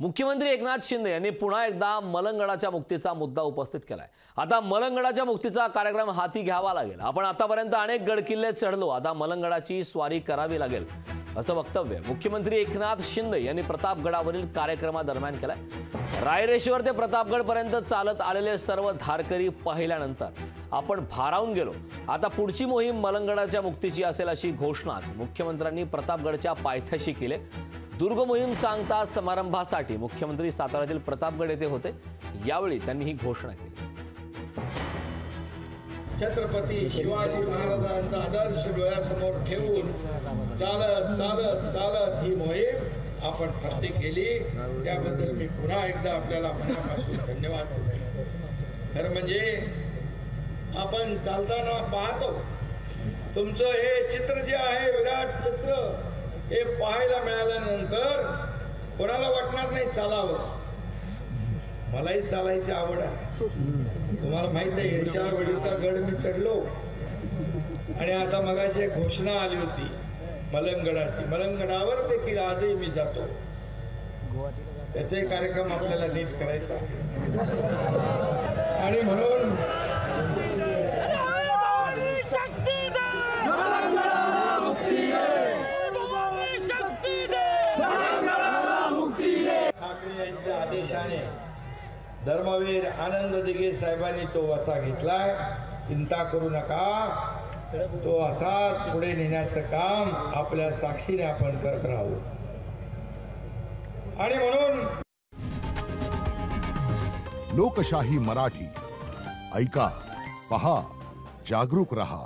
मुख्यमंत्री एकनाथ शिंदे यांनी पुन्हा एकदा मलंगडाच्या मुक्तीचा मुद्दा उपस्थित केलाय। आता मलंगडाच्या मुक्तीचा कार्यक्रम हाती घ्यावा लागेल। आपण आतापर्यंत अनेक गडकिल्ले चढलो, आता मलंगडाची स्वारी करावी लागेल, असं वक्तव्य मुख्यमंत्री एकनाथ शिंदे यांनी प्रतापगडावरील कार्यक्रमादरम्यान केलंय। रायरेश्वर ते प्रतापगड पर्यंत चालत आलेले सर्व धारकरी पाहिल्यानंतर आपण भारावून गेलो। आता पुढची मोहीम मलंगडाच्या मुक्तीची असेल अशी घोषणा मुख्यमंत्र्यांनी प्रतापगडच्या पायथ्याशी केली। दुर्ग मोहीम सांगता समारंभासाठी मुख्यमंत्री साताऱ्यातील प्रतापगड येथे होते। यावेळी त्यांनी ही घोषणा केली। छत्रपती शिवाजी महाराजांचा आदर्श डोळ्यासमोर ठेवून चालत चालत चालत ही मोहीम आपण फत्ते केली, त्याबद्दल मी पुन्हा एकदा आपल्याला मनापासून धन्यवाद देतो। खरं म्हणजे आपण चालताना पाहतो तुमचं हे चित्र जे आहे, विराट चित्र, हे पाहायला मिळाल्यानंतर कोणाला वाटणार नाही चालावं। मलाही चालायची आवड आहे। तुम्हाला माहित आहे यशावडीचा गड मी चढलो आणि आता मगाशी एक घोषणा आली होती मलंगडाची। मलंगडावर देखील आजही मी जातो। त्याचे कार्यक्रम आपल्याला नीट करायचा आणि म्हणून यांच्या आदेशाने धर्मवीर आनंद दिघे साहेबांनी तो वसा घेतलाय। चिंता करू नका, तो असाच पुढे नेण्याचं काम आपल्या साक्षीने आपण करत राहू। आणि म्हणून लोकशाही मराठी ऐका, पहा, जागरूक रहा।